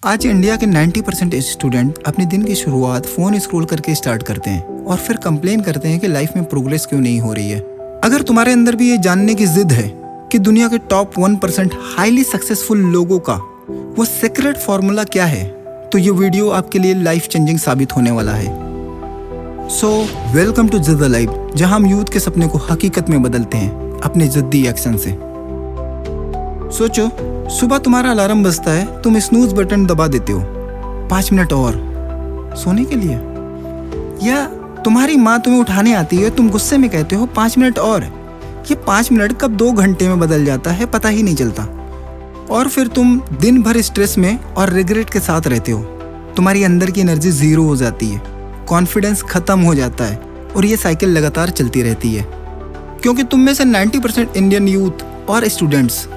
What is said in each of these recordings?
आज इंडिया के 90% स्टूडेंट अपने दिन की शुरुआत फ़ोन स्क्रॉल करके स्टार्ट करते हैं और फिर कंप्लेन करते हैं कि लाइफ में प्रोग्रेस क्यों नहीं हो रही है। अगर तुम्हारे अंदर भी ये जानने की जिद है कि दुनिया के टॉप 1% हाईली सक्सेसफुल लोगों का वो सीक्रेट फॉर्मूला क्या है, तो ये वीडियो आपके लिए लाइफ चेंजिंग साबित होने वाला है। सो वेलकम टू जिद लाइफ, जहां हम यूथ के सपने को हकीकत में बदलते हैं अपने जिद्दी एक्शन से। सोचो, सुबह तुम्हारा अलार्म बजता है, तुम स्नूज बटन दबा देते हो 5 मिनट और सोने के लिए, या तुम्हारी माँ तुम्हें उठाने आती है, तुम गुस्से में कहते हो 5 मिनट और। ये 5 मिनट कब 2 घंटे में बदल जाता है पता ही नहीं चलता, और फिर तुम दिन भर स्ट्रेस में और रिग्रेट के साथ रहते हो। तुम्हारी अंदर की एनर्जी जीरो हो जाती है, कॉन्फिडेंस खत्म हो जाता है, और ये साइकिल लगातार चलती रहती है। क्योंकि तुम में से 90% इंडियन यूथ और स्टूडेंट्स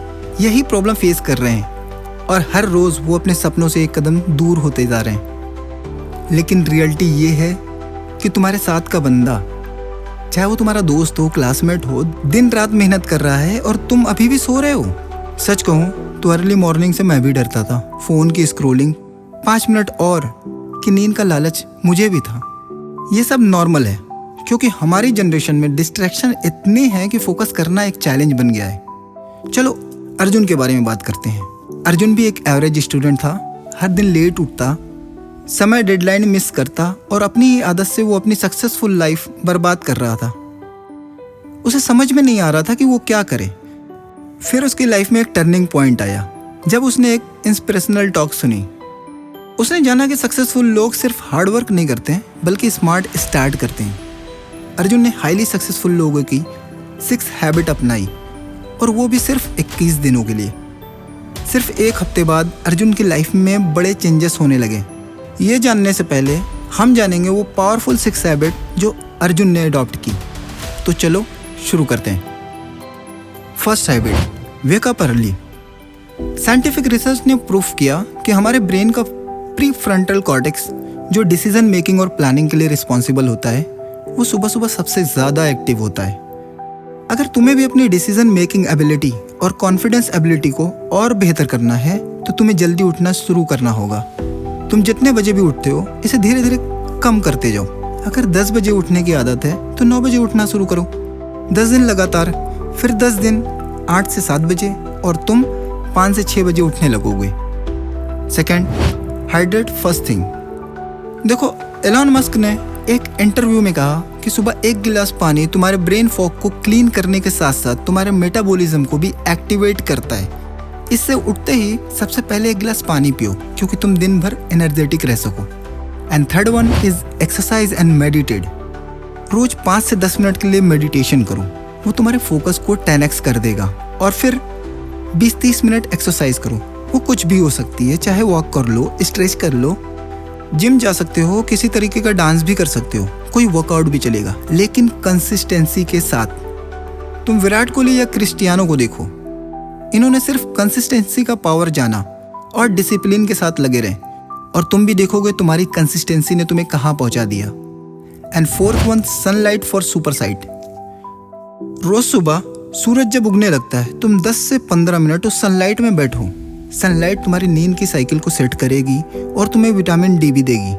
यही प्रॉब्लम फेस कर रहे हैं, और हर रोज वो अपने सपनों से एक कदम दूर होते जा रहे हैं। लेकिन रियलिटी ये है कि तुम्हारे साथ का बंदा, चाहे वो तुम्हारा दोस्त हो, क्लासमेट हो, दिन रात मेहनत कर रहा है और तुम अभी भी सो रहे हो। सच कहूँ तो अर्ली मॉर्निंग से मैं भी डरता था। फोन की स्क्रोलिंग, 5 मिनट और की नींद का लालच मुझे भी था। ये सब नॉर्मल है, क्योंकि हमारी जनरेशन में डिस्ट्रैक्शन इतने हैं कि फोकस करना एक चैलेंज बन गया है। चलो अर्जुन के बारे में बात करते हैं। अर्जुन भी एक एवरेज स्टूडेंट था। हर दिन लेट उठता, समय डेडलाइन मिस करता, और अपनी ही आदत से वो अपनी सक्सेसफुल लाइफ बर्बाद कर रहा था। उसे समझ में नहीं आ रहा था कि वो क्या करे। फिर उसकी लाइफ में एक टर्निंग पॉइंट आया जब उसने एक इंस्पिरेशनल टॉक सुनी। उसने जाना कि सक्सेसफुल लोग सिर्फ हार्ड वर्क नहीं करते हैं, बल्कि स्मार्ट स्टार्ट करते हैं। अर्जुन ने हाईली सक्सेसफुल लोगों की 6 हैबिट अपनाई, और वो भी सिर्फ 21 दिनों के लिए। सिर्फ 1 हफ्ते बाद अर्जुन की लाइफ में बड़े चेंजेस होने लगे। ये जानने से पहले हम जानेंगे वो पावरफुल 6 हैबिट जो अर्जुन ने अडॉप्ट की। तो चलो शुरू करते हैं। First habit, wake up early. Scientific research ने प्रूफ किया कि हमारे ब्रेन का प्री फ्रंटल कॉर्टेक्स, जो डिसीजन मेकिंग और प्लानिंग के लिए रिस्पॉन्सिबल होता है, वो सुबह सुबह सबसे ज़्यादा एक्टिव होता है। अगर तुम्हें भी अपनी डिसीजन मेकिंग एबिलिटी और कॉन्फिडेंस एबिलिटी को और बेहतर करना है, तो तुम्हें जल्दी उठना शुरू करना होगा। तुम जितने बजे भी उठते हो, इसे धीरे धीरे कम करते जाओ। अगर 10 बजे उठने की आदत है तो 9 बजे उठना शुरू करो। 10 दिन लगातार, फिर 10 दिन 8 से 7 बजे, और तुम 5 से 6 बजे उठने लगोगे। Second, hydrate first thing. देखो, एलॉन मस्क ने एक इंटरव्यू में कहा कि सुबह 1 गिलास पानी तुम्हारे ब्रेन फॉग को क्लीन करने के साथ साथ तुम्हारे मेटाबॉलिज्म को भी एक्टिवेट करता है। इससे उठते ही सबसे पहले 1 गिलास पानी पियो, क्योंकि तुम दिन भर एनर्जेटिक रह सको। And third one is exercise and meditate. रोज 5 से 10 मिनट के लिए मेडिटेशन करो, वो तुम्हारे फोकस को 10x कर देगा। और फिर 20-30 मिनट एक्सरसाइज करो, वो कुछ भी हो सकती है, चाहे वॉक कर लो, स्ट्रेच कर लो, जिम जा सकते हो, किसी तरीके का डांस भी कर सकते हो, कोई वर्कआउट भी चलेगा, लेकिन कंसिस्टेंसी के साथ। तुम विराट कोहली या क्रिस्टियानो को देखो, इन्होंने सिर्फ कंसिस्टेंसी का पावर जाना और डिसिप्लिन के साथ लगे रहे, और तुम भी देखोगे तुम्हारी कंसिस्टेंसी ने तुम्हें कहाँ पहुंचा दिया। And fourth one, sunlight for super sight. रोज सुबह सूरज जब उगने लगता है, तुम 10 से 15 मिनट उस सनलाइट में बैठो। सनलाइट तुम्हारी नींद की साइकिल को सेट करेगी और तुम्हें विटामिन डी भी देगी,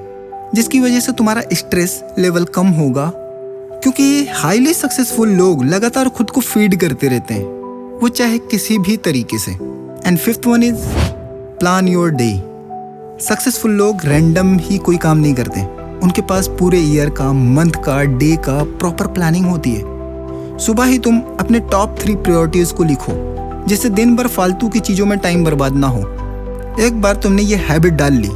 जिसकी वजह से तुम्हारा स्ट्रेस लेवल कम होगा। क्योंकि ये हाईली सक्सेसफुल लोग लगातार खुद को फीड करते रहते हैं, वो चाहे किसी भी तरीके से। And fifth one is plan your day. Successful लोग रैंडम ही कोई काम नहीं करते, उनके पास पूरे ईयर का, मंथ का, डे का प्रॉपर प्लानिंग होती है। सुबह ही तुम अपने टॉप 3 प्रायोरिटीज को लिखो, जिससे दिन भर फालतू की चीज़ों में टाइम बर्बाद ना हो। एक बार तुमने ये हैबिट डाल ली,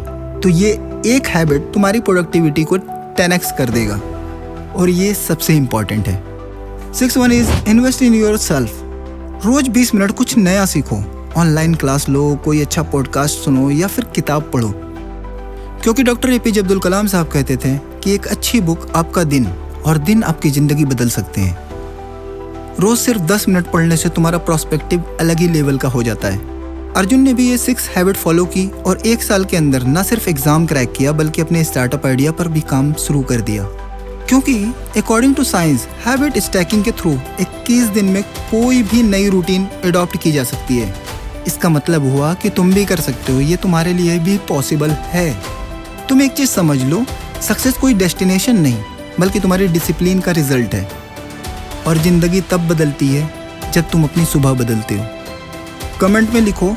तो ये एक हैबिट तुम्हारी प्रोडक्टिविटी को 10x कर देगा, और ये सबसे इम्पॉर्टेंट है। 6 one is invest in yourself. रोज 20 मिनट कुछ नया सीखो, ऑनलाइन क्लास लो, कोई अच्छा पॉडकास्ट सुनो, या फिर किताब पढ़ो। क्योंकि डॉक्टर APJ अब्दुल कलाम साहब कहते थे कि एक अच्छी बुक आपका दिन, और दिन आपकी ज़िंदगी बदल सकते हैं। रोज सिर्फ 10 मिनट पढ़ने से तुम्हारा प्रोस्पेक्टिव अलग ही लेवल का हो जाता है। अर्जुन ने भी ये 6 हैबिट फॉलो की, और 1 साल के अंदर न सिर्फ एग्जाम क्रैक किया, बल्कि अपने स्टार्टअप आइडिया पर भी काम शुरू कर दिया। क्योंकि according to science, habit stacking के थ्रू 21 दिन में कोई भी नई रूटीन अडॉप्ट की जा सकती है। इसका मतलब हुआ कि तुम भी कर सकते हो, ये तुम्हारे लिए भी पॉसिबल है। तुम एक चीज़ समझ लो, सक्सेस कोई डेस्टिनेशन नहीं बल्कि तुम्हारी डिसिप्लिन का रिजल्ट है। और ज़िंदगी तब बदलती है जब तुम अपनी सुबह बदलते हो। कमेंट में लिखो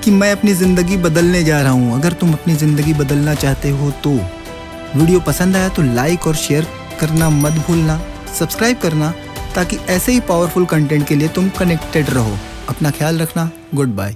कि मैं अपनी ज़िंदगी बदलने जा रहा हूँ। अगर तुम अपनी ज़िंदगी बदलना चाहते हो तो वीडियो पसंद आया तो लाइक और शेयर करना मत भूलना, सब्सक्राइब करना, ताकि ऐसे ही पावरफुल कंटेंट के लिए तुम कनेक्टेड रहो। अपना ख्याल रखना। Good bye.